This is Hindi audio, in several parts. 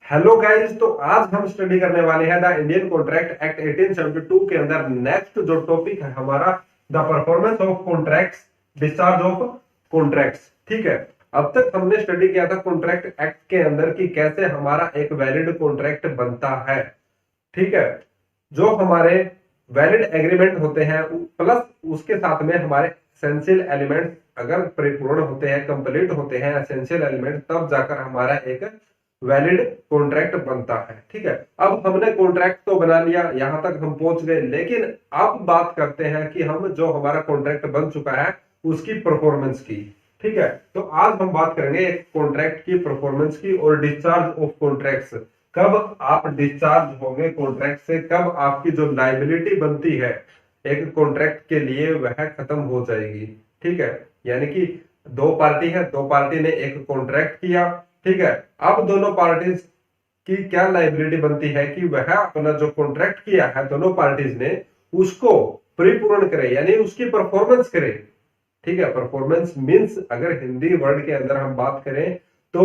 हेलो गाइस, तो आज हम स्टडी करने वाले हैं द इंडियन कॉन्ट्रैक्ट एक्ट 1872 के अंदर नेक्स्ट जो टॉपिक है हमारा the performance of contracts, discharge of contracts. ठीक है। अब तक हमने स्टडी किया था कॉन्ट्रैक्ट एक्ट के अंदर कि कैसे हमारा एक वैलिड कॉन्ट्रैक्ट बनता है। ठीक है। जो हमारे वैलिड एग्रीमेंट होते हैं प्लस उसके साथ में हमारे एसेंशियल एलिमेंट अगर परिपूर्ण होते हैं, कंप्लीट होते हैं एसेंशियल एलिमेंट, तब जाकर हमारा एक वैलिड कॉन्ट्रैक्ट बनता है। ठीक है। अब हमने कॉन्ट्रैक्ट तो बना लिया, यहां तक हम पहुंच गए, लेकिन अब बात करते हैं कि हम जो हमारा कॉन्ट्रैक्ट बन चुका है उसकी परफॉर्मेंस की। ठीक है। तो आज हम बात करेंगे कॉन्ट्रैक्ट की परफॉर्मेंस की और डिस्चार्ज ऑफ कॉन्ट्रैक्ट्स। कब आप डिस्चार्ज होंगे कॉन्ट्रैक्ट से, कब आपकी जो लाइबिलिटी बनती है एक कॉन्ट्रैक्ट के लिए वह खत्म हो जाएगी। ठीक है। यानी कि दो पार्टी है, दो पार्टी ने एक कॉन्ट्रैक्ट किया। ठीक है। अब दोनों पार्टीज की क्या लाइबिलिटी बनती है कि वह अपना जो कॉन्ट्रैक्ट किया है दोनों पार्टीज ने उसको परिपूर्ण करे, यानी उसकी परफॉर्मेंस करे। ठीक है। परफॉर्मेंस मींस अगर हिंदी वर्ड के अंदर हम बात करें तो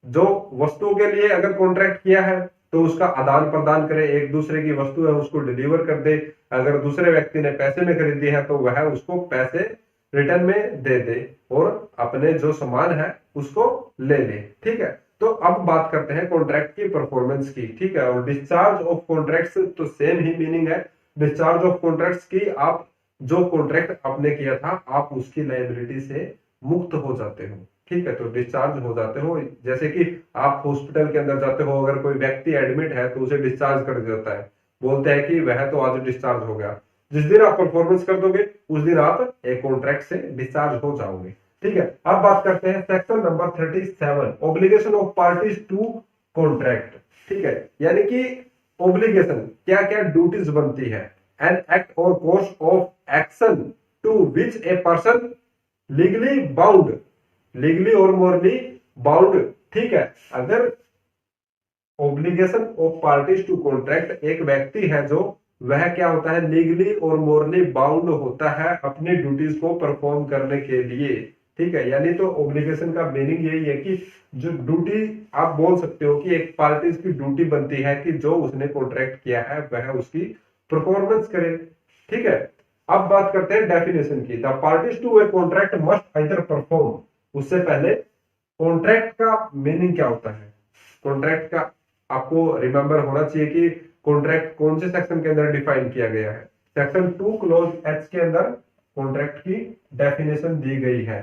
जो वस्तुओं के लिए अगर कॉन्ट्रैक्ट किया है तो उसका आदान प्रदान करे, एक दूसरे की वस्तु है उसको डिलीवर कर दे। अगर दूसरे व्यक्ति ने पैसे में खरीदी है तो वह उसको पैसे रिटर्न में दे दे और अपने जो सामान है उसको ले ले। ठीक है। तो अब बात करते हैं कॉन्ट्रैक्ट की परफॉर्मेंस की। ठीक है। और डिस्चार्ज ऑफ कॉन्ट्रैक्ट्स तो सेम ही मीनिंग है। डिस्चार्ज ऑफ कॉन्ट्रैक्ट्स की आप जो कॉन्ट्रैक्ट आपने किया था आप उसकी लाइबिलिटी से मुक्त हो जाते हो। ठीक है। तो डिस्चार्ज हो जाते हो, जैसे कि आप हॉस्पिटल के अंदर जाते हो, अगर कोई व्यक्ति एडमिट है तो उसे डिस्चार्ज कर दिया जाता है, बोलते हैं कि वह तो आज डिस्चार्ज हो गया। जिस दिन आप परफॉर्मेंस कर दोगे उस दिन आप एक कॉन्ट्रैक्ट से डिस्चार्ज हो जाओगे। ठीक है। अब बात करते हैं section number 37, obligation of parties to contract. ठीक है। यानी कि ऑब्लिगेशन क्या क्या ड्यूटीज बनती है, an act or course of action to which a person legally bound, legally और मोरली बाउंड। ठीक है। अगर obligation of parties to contract, एक व्यक्ति है जो वह क्या होता है लीगली और मोरली बाउंड होता है अपनी ड्यूटीज को परफॉर्म करने के लिए। ठीक है। यानी तो ऑब्लिगेशन का मीनिंग यही है कि जो ड्यूटी आप बोल सकते हो कि एक पार्टीज की ड्यूटी बनती है कि जो उसने कॉन्ट्रैक्ट किया है वह उसकी परफॉर्मेंस करे। ठीक है। अब बात करते हैं डेफिनेशन की। The parties to a contract must either perform, उससे पहले कॉन्ट्रैक्ट का मीनिंग क्या होता है, कॉन्ट्रैक्ट का आपको रिमेंबर होना चाहिए कि कॉन्ट्रैक्ट कौन से सेक्शन के अंदर डिफाइन किया गया है। सेक्शन 2 क्लोज एच के अंदर कॉन्ट्रैक्ट की डेफिनेशन दी गई है।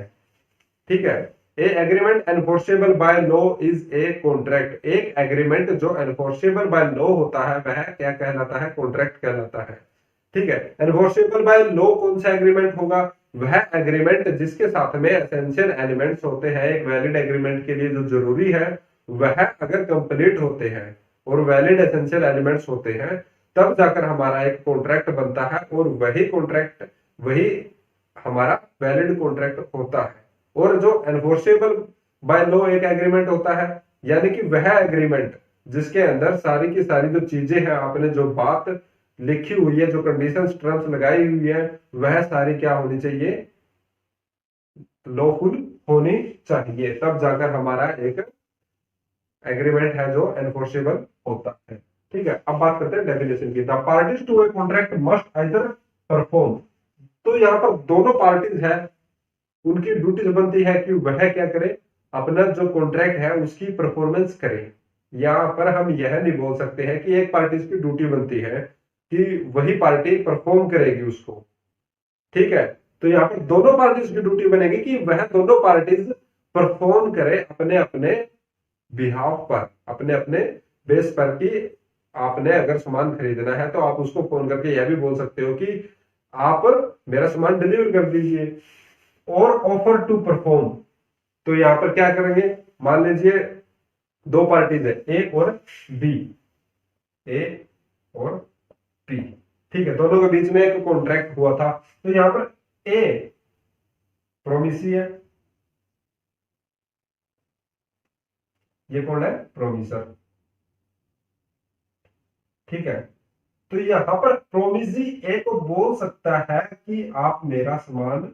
ठीक है। A agreement enforceable by law is a contract, एक एग्रीमेंट जो एनफोर्सेबल बाय लॉ होता है वह क्या कहलाता है, कॉन्ट्रैक्ट कहलाता है। ठीक है। एनफोर्सेबल बाय लॉ कौन सा एग्रीमेंट होगा, वह एग्रीमेंट जिसके साथ में एसेंशियल एलिमेंट्स होते हैं एक वैलिड एग्रीमेंट के लिए जो जरूरी है वह अगर कंप्लीट होते हैं और वैलिड एसेंशियल एलिमेंट्स होते हैं तब जाकर हमारा एक कॉन्ट्रैक्ट बनता है और वही कॉन्ट्रैक्ट वही हमारा वैलिड कॉन्ट्रैक्ट होता है। और जो एनफोर्सेबल बाय लॉ एक एग्रीमेंट होता है यानी कि वह एग्रीमेंट जिसके अंदर सारी की सारी जो चीजें हैं, आपने जो बात लिखी हुई है, जो कंडीशंस टर्म्स लगाई हुई है, वह सारी क्या होनी चाहिए, लॉफुल होनी चाहिए, तब जाकर हमारा एक एग्रीमेंट है जो एनफोर्सेबल होता है। ठीक है। अब बात करते हैं डेफिनेशन की। The parties to a contract must either perform, तो यहाँ पर दोनों पार्टीज है उनकी ड्यूटीज बनती है कि वह क्या करे, अपना जो कॉन्ट्रैक्ट है उसकी परफॉर्मेंस करे। यहाँ पर हम यह नहीं बोल सकते हैं कि एक पार्टी की ड्यूटी बनती है कि वही पार्टी परफॉर्म करेगी उसको। ठीक है। तो यहाँ पर दोनों पार्टीज की ड्यूटी बनेगी कि वह दोनों पार्टीज परफॉर्म करे अपने अपने बिहाफ पर, अपने अपने बेस पर। कि आपने अगर सामान खरीदना है तो आप उसको फोन करके यह भी बोल सकते हो कि आप मेरा सामान डिलीवर कर दीजिए। और ऑफर टू परफॉर्म, तो यहां पर क्या करेंगे, मान लीजिए दो पार्टीज है ए और बी, ए और बी। ठीक है। दोनों के बीच में एक कॉन्ट्रैक्ट हुआ था, तो यहां पर ए प्रोमिसी है, ये कौन है, प्रोमिसर। ठीक है। तो यहां पर प्रोमिसी ए को बोल सकता है कि आप मेरा सामान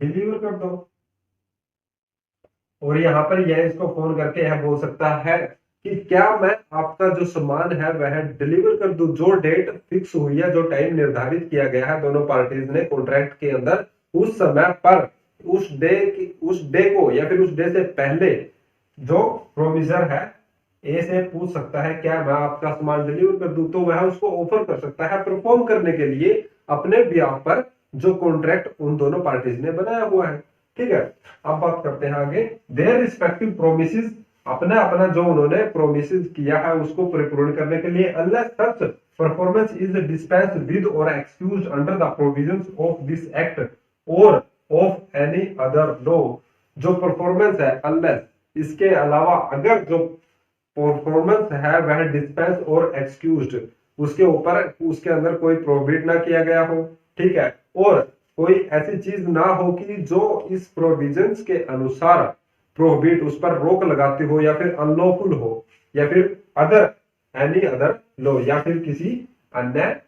डिलीवर कर दो, और यहां पर यह इसको फोन करके यह बोल सकता है कि क्या मैं आपका जो सामान है वह डिलीवर कर दूं, जो डेट फिक्स हुई है, जो टाइम निर्धारित किया गया है दोनों पार्टीज ने कॉन्ट्रैक्ट के अंदर, उस समय पर, उस डे को या फिर उस डे से पहले जो प्रोविजर है, ए से पूछ सकता है क्या मैं आपका सामान डिलीवर कर दूं, तो वह उसको ऑफर कर सकता है परफॉर्म करने के लिए अपने बिहाफ पर जो कॉन्ट्रैक्ट उन दोनों पार्टीज ने बनाया हुआ है। ठीक है, अब बात करते हैं आगे। देयर रिस्पेक्टिव प्रोमिसेस, अपना अपना जो उन्होंने प्रोमिसेस किया है उसको परिपूर्ण करने के लिए, unless such performance is dispensed with और excused under the provisions of this act और ऑफ एनी अदर लॉ, जो परफॉर्मेंस है अनलेस, इसके अलावा अगर जो परफॉर्मेंस है वह डिस्पेंस और एक्सक्यूज्ड, उसके ऊपर उसके अंदर कोई प्रोहिबिट ना किया गया हो, ठीक है, और कोई ऐसी चीज ना हो कि जो इस प्रोविजंस के अनुसार प्रोहिबिट, उस पर रोक लगाती हो या फिर अनलॉफुल हो, या फिर अदर एनी अदर लॉ, या फिर किसी अन्य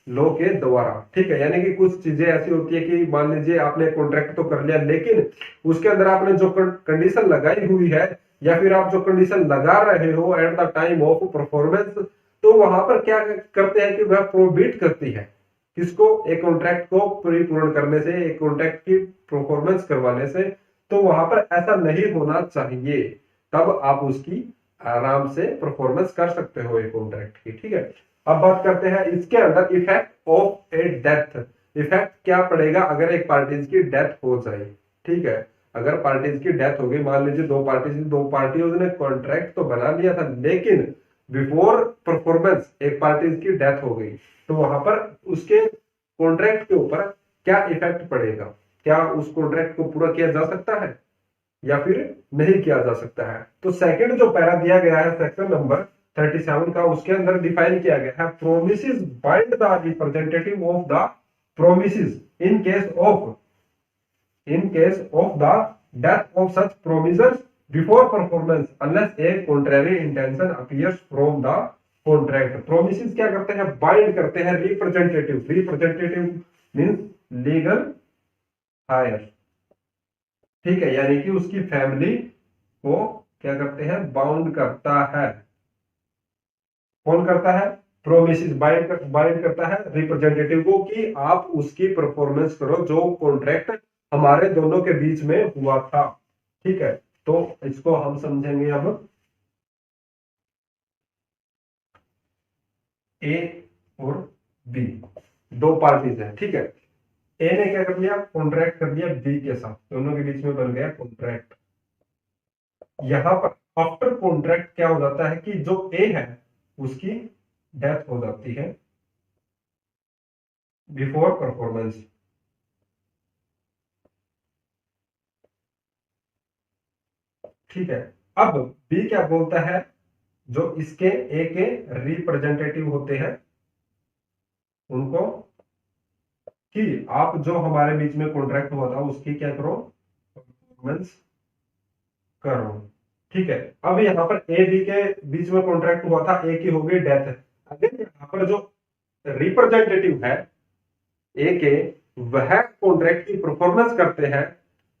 लॉ के द्वारा। ठीक है, यानी कि कुछ चीजें ऐसी होती है कि मान लीजिए आपने कॉन्ट्रैक्ट तो कर लिया, लेकिन उसके अंदर आपने जो कंडीशन लगाई हुई है या फिर आप जो कंडीशन लगा रहे हो at the time of performance, तो वहां पर क्या करते हैं कि वह प्रोहिबिट करती है किसको, एक कॉन्ट्रैक्ट को परिपूर्ण करने से, एक कॉन्ट्रैक्ट की परफॉर्मेंस करवाने से। तो वहां पर ऐसा नहीं होना चाहिए, तब आप उसकी आराम से परफॉर्मेंस कर सकते हो एक कॉन्ट्रैक्ट की। ठीक है, अब बात करते हैं इसके अंदर effect of A death. Effect क्या पड़ेगा अगर एक पार्टीज की डेथ हो जाए। ठीक है, अगर पार्टीज की डेथ हो गई, मान लीजिए दो पार्टियों ने कॉन्ट्रैक्ट तो बना लिया था, लेकिन बिफोर परफॉर्मेंस एक पार्टीज की डेथ हो गई, तो वहां पर उसके कॉन्ट्रैक्ट के ऊपर क्या इफेक्ट पड़ेगा, क्या उस कॉन्ट्रैक्ट को पूरा किया जा सकता है या फिर नहीं किया जा सकता है। तो सेकंड जो पैरा दिया गया है सेक्शन नंबर 37 का, उसके अंदर डिफाइन किया गया है, promisors bind the representative of the promisors in case of the death of such promisors before performance unless a contrary intention appears from the contract. Promisors क्या करते हैं, बाइंड करते हैं representative. Representative means legal heir. ठीक है, यानी कि उसकी फैमिली को क्या करते हैं, बाउंड करता है। कौन करता है, प्रोमिसेस बाइंड करता है रिप्रेजेंटेटिव को कि आप उसकी परफॉर्मेंस करो जो कॉन्ट्रैक्ट हमारे दोनों के बीच में हुआ था। ठीक है, तो इसको हम समझेंगे अब। ए और बी दो पार्टीज हैं। ठीक है, ए ने क्या कर लिया, कॉन्ट्रैक्ट कर लिया बी के साथ, दोनों के बीच में बन गया कॉन्ट्रैक्ट। यहां पर आफ्टर कॉन्ट्रैक्ट क्या हो जाता है कि जो ए है उसकी डेथ हो जाती है बिफोर परफॉर्मेंस। ठीक है, अब बी क्या बोलता है, जो इसके ए के रिप्रेजेंटेटिव होते हैं उनको, कि आप जो हमारे बीच में कॉन्ट्रैक्ट हुआ था उसकी क्या करो, परफॉर्मेंस करो। ठीक है, अब यहाँ पर ए बी के बीच में कॉन्ट्रैक्ट हुआ था, ए की हो गई डेथ। अगर यहाँ पर जो रिप्रेजेंटेटिव है ए के, वह कॉन्ट्रैक्ट की परफॉर्मेंस करते हैं,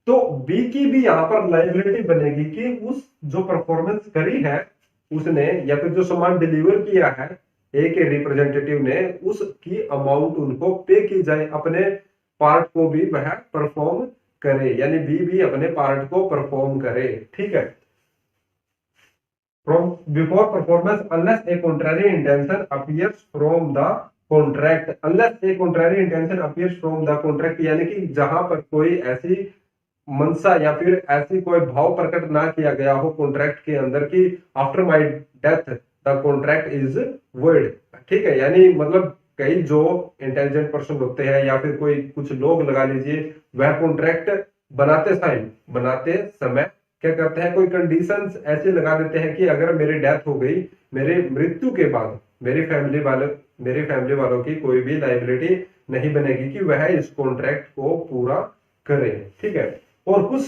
तो बी की भी यहां पर लाइबिलिटी बनेगी कि उस जो परफॉर्मेंस करी है उसने, या फिर जो सामान डिलीवर किया है ए के रिप्रेजेंटेटिव ने, उसकी अमाउंट उनको पे की जाए, अपने पार्ट को भी वह परफॉर्म करे, यानी बी भी अपने पार्ट को परफॉर्म करे। ठीक है, from before performance unless a contrary intention appears from the contract, unless a contrary intention appears from the contract, यानी कि जहां पर कोई ऐसी मनसा या फिर ऐसी कोई भाव प्रकट ना किया गया हो कॉन्ट्रैक्ट के अंदर कि after my death the contract is void. ठीक है, यानी मतलब कई जो इंटेलिजेंट पर्सन होते हैं या फिर कोई कुछ लोग लगा लीजिए, वह कॉन्ट्रैक्ट बनाते समय क्या करते हैं, कोई कंडीशंस ऐसे लगा देते हैं कि अगर मेरी डेथ हो गई, मेरे मृत्यु के बाद मेरी फैमिली वालों की कोई भी लाइबिलिटी नहीं बनेगी कि वह इस कॉन्ट्रैक्ट को पूरा करे। ठीक है, और कुछ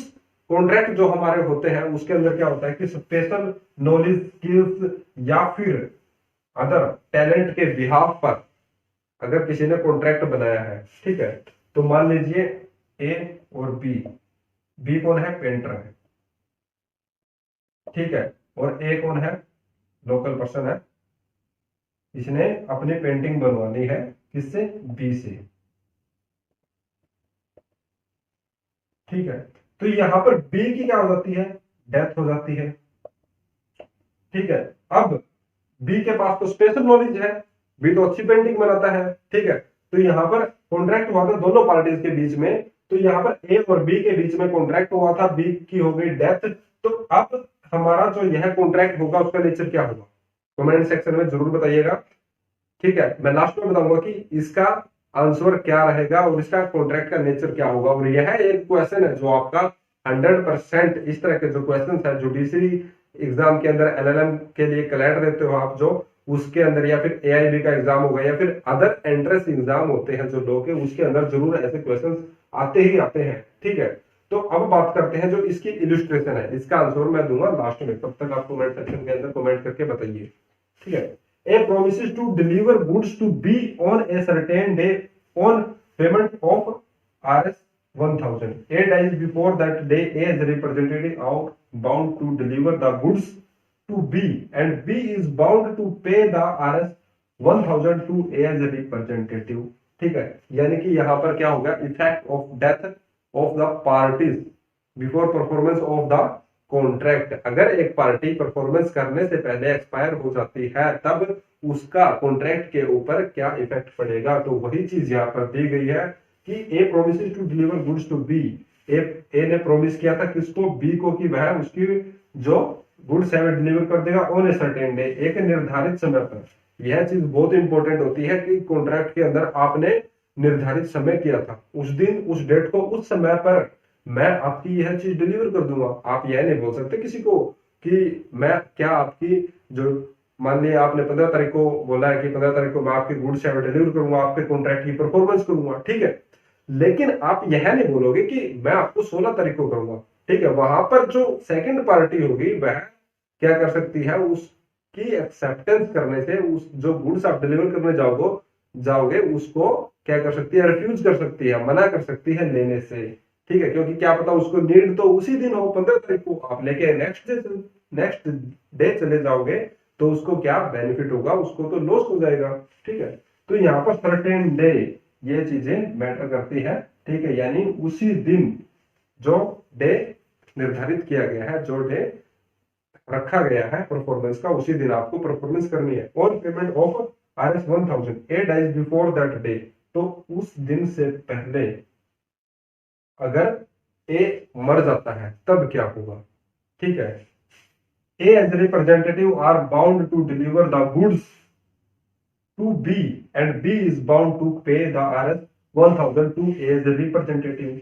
कॉन्ट्रैक्ट जो हमारे होते हैं उसके अंदर क्या होता है कि स्पेशल नॉलेज, स्किल्स या फिर अदर टैलेंट के बिहाफ पर अगर किसी ने कॉन्ट्रैक्ट बनाया है, ठीक है, तो मान लीजिए ए और बी कौन है, पेंटर है, ठीक है, और ए कौन है, लोकल पर्सन है, इसने अपनी पेंटिंग बनवानी है किससे, बी से। ठीक है, तो यहां पर बी की क्या हो जाती है, डेथ हो जाती है। ठीक है, अब बी के पास तो स्पेशल नॉलेज है, बी तो अच्छी पेंटिंग बनाता है। ठीक है, तो यहां पर कॉन्ट्रैक्ट हुआ था दोनों पार्टीज के बीच में, तो यहां पर ए और बी के बीच में कॉन्ट्रैक्ट हुआ था, बी की हो गई डेथ। तो अब हमारा जो यह कॉन्ट्रैक्ट होगा उसका नेचर क्या होगा, कमेंट सेक्शन में जरूर बताइएगा। ठीक है, मैं लास्ट में बताऊंगा कि इसका आंसर क्या रहेगा और इसका कॉन्ट्रैक्ट का नेचर क्या होगा। और यह एक क्वेश्चन है जो आपका 100% इस तरह के जो क्वेश्चन है जुडिशरी एग्जाम के अंदर एलएलएम के लिए क्लैट देते हो आप, जो उसके अंदर या फिर एआईबी का एग्जाम होगा या फिर अदर एंट्रेंस एग्जाम होते हैं जो लोग के, उसके अंदर जरूर ऐसे क्वेश्चन आते ही आते हैं। ठीक है, तो अब बात करते हैं जो इसकी इलिस्ट्रेशन है, इसका आंसर मैं दूंगा लास्ट में, तब तक आप कमेंट सेक्शन के अंदर कमेंट करके बताइए। ठीक है, A promises to deliver goods to B on a certain day on payment of Rs 1000. 8 days before that day, A is representative out bound to deliver the goods to B, and B is bound to pay the Rs 1000 to A as a representative. ठीक है, यानी कि यहां पर क्या होगा, effect of death of the parties before performance of the contract. अगर एक पार्टी परफॉर्मेंस करने से पहले एक्सपायर हो जाती है तब उसका कॉन्ट्रैक्ट के ऊपर क्या इफेक्ट पड़ेगा, तो वही चीज यहाँ पर दी गई है कि A promises to deliver goods to B. A ने प्रोमिस किया था किसको, बी को, कि वह उसकी जो गुड्स है डिलीवर कर देगा ऑन ए सर्टेन डे, एक निर्धारित समय पर। यह चीज बहुत इंपॉर्टेंट होती है कि कॉन्ट्रैक्ट के अंदर आपने निर्धारित समय किया था, उस दिन उस डेट को उस समय पर मैं आपकी यह चीज डिलीवर कर दूंगा। आप यह नहीं बोल सकते किसी को कि मैं क्या आपकी जो, मान लिया आपने 15 तारीख को बोला है कि 15 तारीख को मैं आपकी गुड्स है डिलीवर करूंगा, आपके कॉन्ट्रैक्ट की परफॉर्मेंस करूंगा। ठीक है, लेकिन आप यह नहीं बोलोगे कि मैं आपको 16 तारीख को करूंगा। ठीक है, वहां पर जो सेकंड पार्टी होगी वह क्या कर सकती है, उसकी एक्सेप्टेंस करने से उस जो गुड्स आप डिलीवर करने जाओगे उसको क्या कर सकती है, रिफ्यूज कर सकती है, मना कर सकती है लेने से। ठीक है, क्योंकि क्या पता उसको नीड तो उसी दिन हो, 15 तारीख को आप लेके नेक्स्ट डे चले जाओगे तो उसको क्या बेनिफिट होगा, उसको तो लॉस हो जाएगा। ठीक है, तो यहाँ पर सर्टेन डे ये चीजें मैटर करती है। ठीक है, यानी उसी दिन जो डे निर्धारित किया गया है, जो डे रखा गया है परफॉर्मेंस का, उसी दिन आपको परफॉर्मेंस करनी है। On payment of Rs 1000 8 days before that day, तो उस दिन से पहले अगर ए मर जाता है तब क्या होगा। ठीक है, A as representative are bound to deliver the goods to B and B is bound to pay the Rs 1000 to A as representative।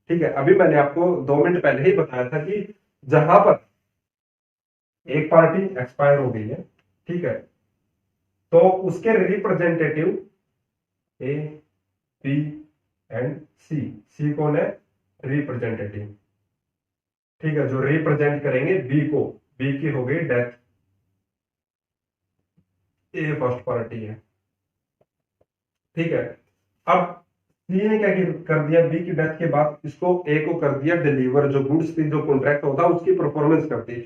ठीक है, अभी मैंने आपको 2 मिनट पहले ही बताया था कि जहां पर एक पार्टी एक्सपायर हो गई है, ठीक है, तो उसके रिप्रेजेंटेटिव ए, बी एंड सी। सी कौन है, रिप्रेजेंटेटिव। ठीक है, जो रिप्रेजेंट करेंगे बी को, बी की हो गई डेथ, ए फर्स्ट पार्टी है। ठीक है, अब सी ने क्या कर दिया, बी की डेथ के बाद इसको ए को कर दिया डिलीवर, जो गुड्स थी, जो कॉन्ट्रैक्ट होता है उसकी परफॉर्मेंस करती।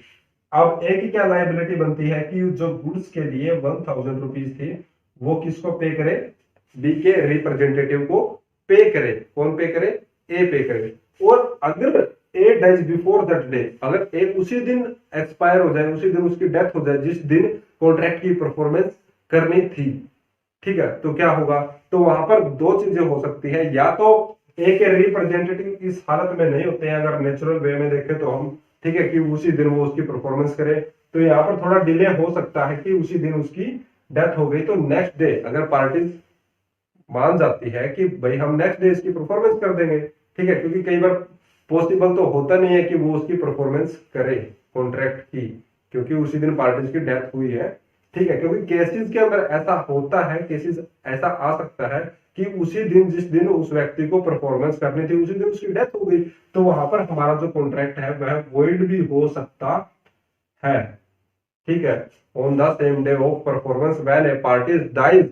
अब ए की क्या लायबिलिटी बनती है कि जो गुड्स के लिए 1000 रुपीज थी वो किसको पे करे, बी के रिप्रेजेंटेटिव को पे करे। कौन पे करे, ए पे करे। और अगर 8 days बिफोर दैट डे, अगर ए उसी दिन एक्सपायर हो जाए, उसी दिन उसकी डेथ हो जाए जिस दिन कॉन्ट्रैक्ट की परफॉर्मेंस करनी थी, ठीक है, तो क्या होगा, तो वहां पर 2 चीजें हो सकती है, या तो ए के रिप्रेजेंटेटिव इस हालत में नहीं होते हैं, अगर नेचुरल वे में देखें तो हम, ठीक है, कि उसी दिन वो उसकी परफॉर्मेंस करे, तो यहाँ पर थोड़ा डिले हो सकता है कि उसी दिन उसकी डेथ हो गई, तो नेक्स्ट डे अगर पार्टी मान जाती है कि भाई हम नेक्स्ट डे इसकी परफॉर्मेंस कर देंगे, ठीक है, क्योंकि कई बार पॉसिबल तो होता नहीं है कि वो उसकी परफॉर्मेंस करे कॉन्ट्रैक्ट की, क्योंकि उसी दिन पार्टीज की डेथ हुई है। ठीक है, क्योंकि केसेस के अंदर ऐसा होता है, केसेस ऐसा आ सकता है कि उसी दिन जिस दिन उस व्यक्ति को परफॉर्मेंस करनी थी उसी दिन उसकी डेथ हो गई, तो वहां पर हमारा जो कॉन्ट्रैक्ट है वह वॉइड भी हो सकता है। ठीक है, on the same day of performance when a party dies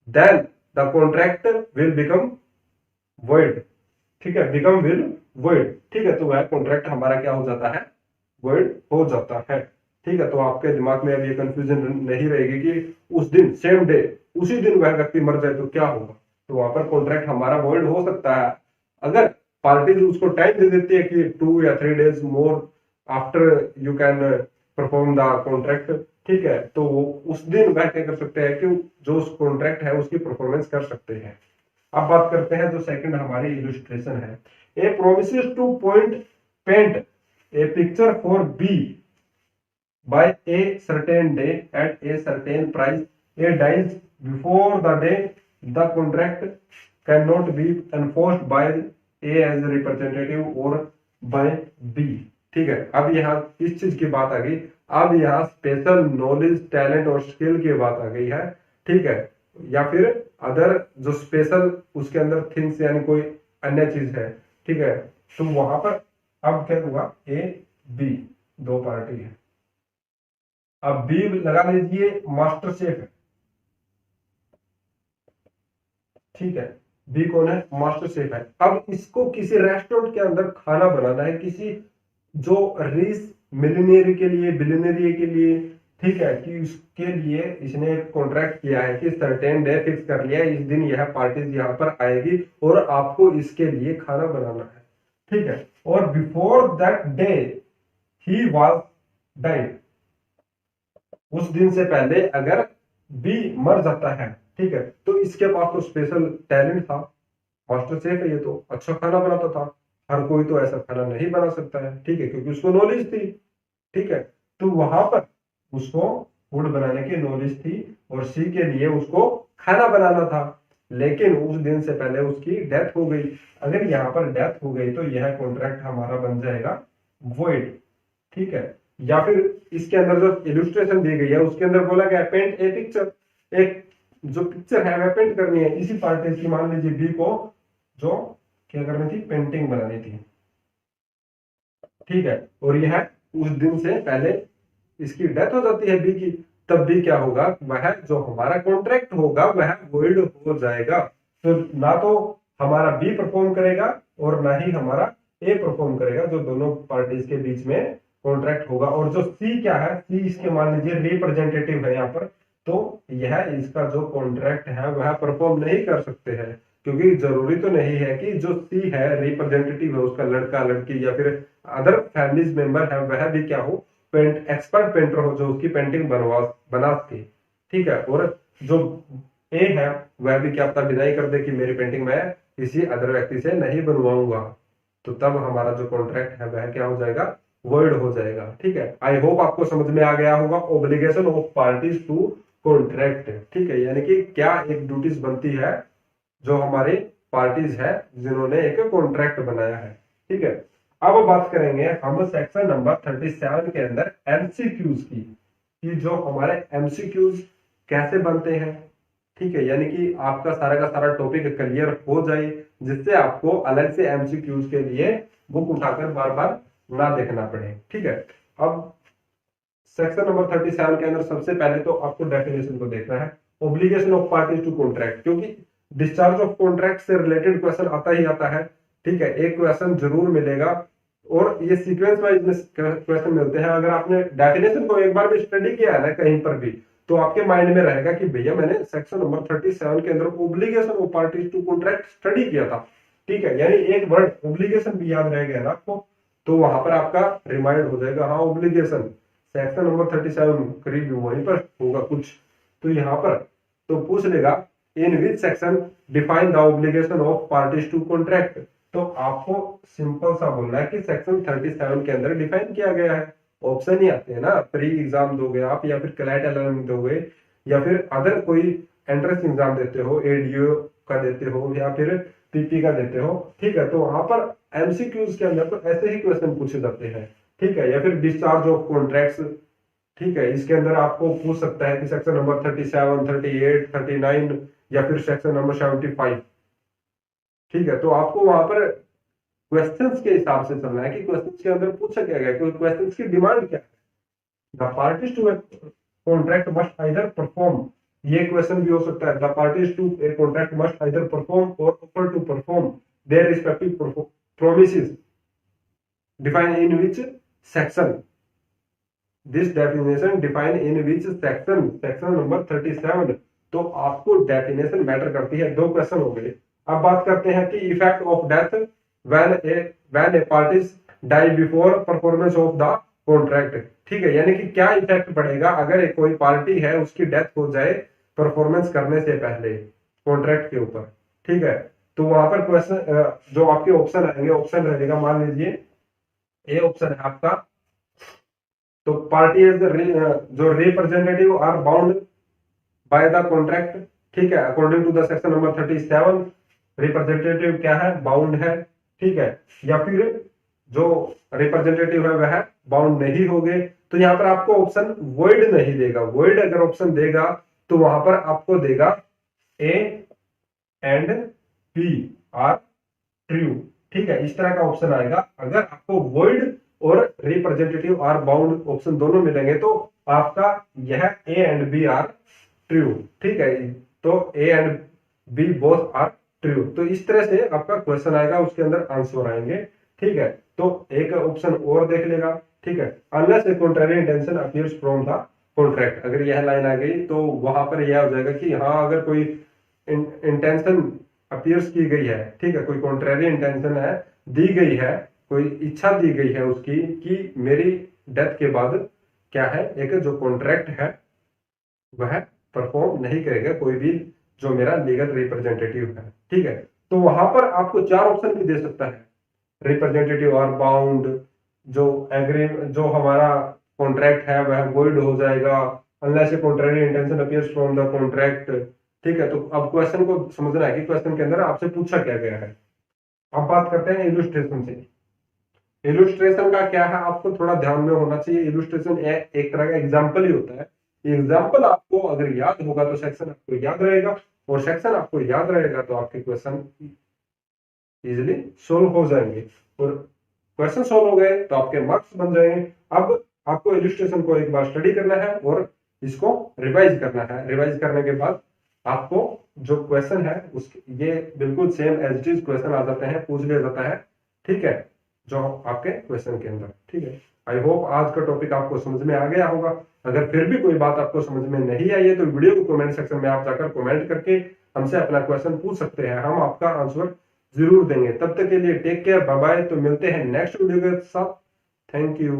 then the contract will become void. ठीक है, बिकम विल वॉइड। ठीक है, तो वह कॉन्ट्रैक्ट हमारा क्या हो जाता है, वॉइड हो जाता है। ठीक है, तो आपके दिमाग में अब ये कंफ्यूजन नहीं रहेगी कि उस दिन सेम डे उसी दिन वह व्यक्ति मर जाए तो क्या होगा। तो वहां पर कॉन्ट्रैक्ट हमारा वॉइड हो सकता है अगर पार्टीज उसको टाइम दे देती है कि 2 या 3 days more after you can perform the contract. ठीक है, तो उस दिन वह क्या कर सकते हैं कि जो उस कॉन्ट्रैक्ट है उसकी परफॉर्मेंस कर सकते हैं। अब बात करते हैं जो सेकंड हमारी इलस्ट्रेशन है। A promises to point paint a picture for B by a certain day at a certain price. A dies before the day the contract cannot be enforced by A as a representative or by B। ठीक है, अब यहाँ इस चीज की बात आ गई। अब यहाँ स्पेशल नॉलेज टैलेंट और स्किल की बात आ गई है। ठीक है, या फिर अदर जो स्पेशल उसके अंदर थिंग्स यानी कोई अन्य चीज है। ठीक है, तो वहां पर अब क्या हुआ, ए बी दो पार्टी है। अब बी लगा लीजिए मास्टर शेफ है। ठीक है, बी कौन है, मास्टर शेफ है। अब इसको किसी रेस्टोरेंट के अंदर खाना बनाना है, किसी जो रिच मिलियनेयर के लिए, बिलियनरी के लिए। ठीक है, कि उसके लिए इसने कॉन्ट्रैक्ट किया है कि सर्टेन डे फिक्स कर लिया है, इस दिन यह पार्टीज यहाँ पर आएगी और आपको इसके लिए खाना बनाना है। ठीक है, और before that day he was died, उस दिन से पहले अगर बी मर जाता है, ठीक है, तो इसके पास तो स्पेशल टैलेंट था, मास्टर शेफ है, ये तो अच्छा खाना बनाता था। हर कोई तो ऐसा खाना नहीं बना सकता है। ठीक है, क्योंकि उसको नॉलेज थी। ठीक है, तो वहां पर उसको फूड बनाने की नॉलेज थी और सी के लिए उसको खाना बनाना था। लेकिन उस दिन से पहले उसकी डेथ हो गई। अगर यहाँ पर डेथ हो गई तो यह कॉन्ट्रैक्ट हमारा बन जाएगा वॉइड। ठीक है, या फिर इसके अंदर जो इलस्ट्रेशन दी गई है उसके अंदर बोला गया पेंट ए पिक्चर, एक जो पिक्चर है वह पेंट करनी है इसी पार्टी की। मान लीजिए बी को जो क्या करनी थी, पेंटिंग बनानी थी। ठीक है, और यह उस दिन से पहले इसकी डेथ हो जाती है बी की, तब भी क्या होगा, वह जो हमारा कॉन्ट्रैक्ट होगा वह वॉइड हो जाएगा। तो ना तो हमारा बी परफॉर्म करेगा और ना ही हमारा ए परफॉर्म करेगा, जो दोनों पार्टीज के बीच में कॉन्ट्रैक्ट होगा। और जो सी क्या है, सी इसके मान लीजिए रिप्रेजेंटेटिव है यहाँ पर, तो यह इसका जो कॉन्ट्रैक्ट है वह परफॉर्म नहीं कर सकते हैं, क्योंकि जरूरी तो नहीं है कि जो सी है रिप्रेजेंटेटिव है उसका लड़का लड़की या फिर अदर फैमिलीज मेंबर है वह भी क्या हो, पेंट एक्सपर्ट पेंटर हो जो उसकी पेंटिंग बना सके। ठीक है, और जो ए है वह भी क्या पता डिनाई कर दे कि मेरी पेंटिंग मैं किसी अदर व्यक्ति से नहीं बनवाऊंगा, तो तब हमारा जो कॉन्ट्रैक्ट है वह क्या हो जाएगा, वर्ड हो जाएगा। ठीक है, आई होप आपको समझ में आ गया होगा obligation of parties to contract. ठीक है, यानी कि क्या एक ड्यूटीज बनती है जो हमारी पार्टीज है जिन्होंने एक कॉन्ट्रैक्ट बनाया है। ठीक है, अब बात करेंगे हम सेक्शन नंबर 37 के अंदर एमसीक्यूज की, कि जो हमारे एमसीक्यूज कैसे बनते हैं। ठीक है, यानी कि आपका सारा का सारा टॉपिक क्लियर हो जाए, जिससे आपको अलग से एमसीक्यूज के लिए बुक उठाकर बार बार ना देखना पड़े। ठीक है, अब सेक्शन नंबर 37 के अंदर सबसे पहले तो आपको डेफिनेशन को देखना है, obligation of parties to contract, क्योंकि डिस्चार्ज ऑफ कॉन्ट्रैक्ट से रिलेटेड क्वेश्चन आता ही आता है। ठीक है, एक क्वेश्चन जरूर मिलेगा और ये सीक्वेंस वाइज क्वेश्चन मिलते हैं। अगर आपने डेफिनेशन को एक बार भी स्टडी किया है ना कहीं पर भी, तो आपके माइंड में रहेगा कि भैया मैंने सेक्शन नंबर 37 के अंदर obligation of parties to contract study किया था। ठीक है, यानी एक वर्ड ऑब्लिगेशन भी याद रह गया ना आपको, तो वहां पर आपका रिमाइंड हो जाएगा, हाँ ऑब्लिगेशन सेक्शन नंबर 37 करीब वहीं पर होगा कुछ। तो यहाँ पर तो पूछ लेगा in which section define the obligation of parties to contract, तो आपको सिंपल सा बोलना है कि सेक्शन 37 के अंदर डिफाइन किया गया है। ऑप्शन ही आते हैं ना, प्री एग्जाम दोगे आप या फिर क्लैट एलएलएम दोगे या फिर अदर कोई एंट्रेंस एग्जाम देते हो, एडीओ का देते हो या फिर पीपी का देते हो। ठीक है, तो वहां पर एमसीक्यूज के अंदर तो ऐसे ही क्वेश्चन पूछे जाते हैं। ठीक है, या फिर डिस्चार्ज ऑफ कॉन्ट्रैक्ट्स। ठीक है, इसके अंदर आपको पूछ सकता है कि सेक्शन नंबर 37, 38, 39 या फिर सेक्शन नंबर 75। ठीक है, तो आपको वहां पर क्वेश्चंस के हिसाब से चलना है कि क्वेश्चंस के अंदर पूछा क्या गया, क्योंकि क्वेश्चंस की डिमांड क्या है। The parties to a contract must either perform, ये क्वेश्चन भी हो सकता है, the parties to a contract must either perform और offer to perform their respective promises define in which section. This definition define in which section, section number 37। तो आपको डेफिनेशन मैटर करती है। दो क्वेश्चन हो गए। अब बात करते हैं कि effect of death when a parties die before performance of the contract. ठीक है, यानी कि क्या इफेक्ट पड़ेगा अगर एक कोई पार्टी है उसकी डेथ हो जाए परफॉर्मेंस करने से पहले कॉन्ट्रैक्ट के ऊपर। ठीक है, तो वहां पर क्वेश्चन जो आपके ऑप्शन आएंगे, ऑप्शन रहेगा, मान लीजिए ए ऑप्शन है आपका, तो पार्टी इज जो representative are bound by the contract. ठीक है, according to the section number 37 representative क्या है, बाउंड है। ठीक है, या फिर जो रिप्रेजेंटेटिव है वह बाउंड नहीं हो गए, तो यहाँ पर आपको ऑप्शन वॉइड नहीं देगा। वॉइड अगर ऑप्शन देगा तो वहां पर आपको देगा A and B are true. ठीक है, इस तरह का ऑप्शन आएगा। अगर आपको वॉइड और रिप्रेजेंटेटिव आर बाउंड ऑप्शन दोनों मिलेंगे तो आपका यह A and B are true. ठीक है, तो A and B both are true. तो इस तरह से आपका क्वेश्चन आएगा, उसके अंदर आंसर आएंगे। ठीक है, तो एक ऑप्शन और देख लेगा। ठीक है, unless a contrary intention appears from the contract, अगर यह लाइन आ गई तो वहां पर यह हो जाएगा कि हाँ, अगर कोई इंटेंशन अपीयर्स की गई है, ठीक है, कोई कॉन्ट्रैरी इंटेंशन है, दी गई है, कोई इच्छा दी गई है उसकी कि मेरी डेथ के बाद क्या है, एक जो कॉन्ट्रैक्ट है वह परफॉर्म नहीं करेगा कोई भी जो मेरा लीगल रिप्रेजेंटेटिव है। ठीक है, तो वहां पर आपको चार ऑप्शन भी दे सकता है, रिप्रेजेंटेटिव आर बाउंड, जो एग्री, जो हमारा कॉन्ट्रैक्ट है वह वॉइड हो जाएगा, unless a contrary intention appears from the contract. ठीक है, तो अब क्वेश्चन को समझना है कि क्वेश्चन के अंदर आपसे पूछा क्या गया है। अब बात करते हैं इलुस्ट्रेशन से। इलुस्ट्रेशन का क्या है, आपको थोड़ा ध्यान में होना चाहिए। इलुस्ट्रेशन एक तरह का एग्जाम्पल ही होता है। एग्जाम्पल आपको अगर याद होगा तो सेक्शन आपको याद रहेगा, और सेक्शन आपको याद रहेगा तो आपके क्वेश्चन इजिली सोल्व हो जाएंगे, और क्वेश्चन सोल्व हो गए तो आपके मार्क्स बन जाएंगे। अब आपको इलुस्ट्रेशन को एक बार स्टडी करना है और इसको रिवाइज करना है। रिवाइज करने के बाद आपको जो क्वेश्चन है उसके ये बिल्कुल same as it is question आ जाते हैं, पूछ लिया जाता है। ठीक है, जो आपके क्वेश्चन के अंदर। ठीक है, आई होप आज का टॉपिक आपको समझ में आ गया होगा। अगर फिर भी कोई बात आपको समझ में नहीं आई है तो वीडियो को कमेंट सेक्शन में आप जाकर कमेंट करके हमसे अपना क्वेश्चन पूछ सकते हैं, हम आपका आंसर जरूर देंगे। तब तक के लिए टेक केयर, बाय बाय। तो मिलते हैं नेक्स्ट वीडियो के साथ। Thank you.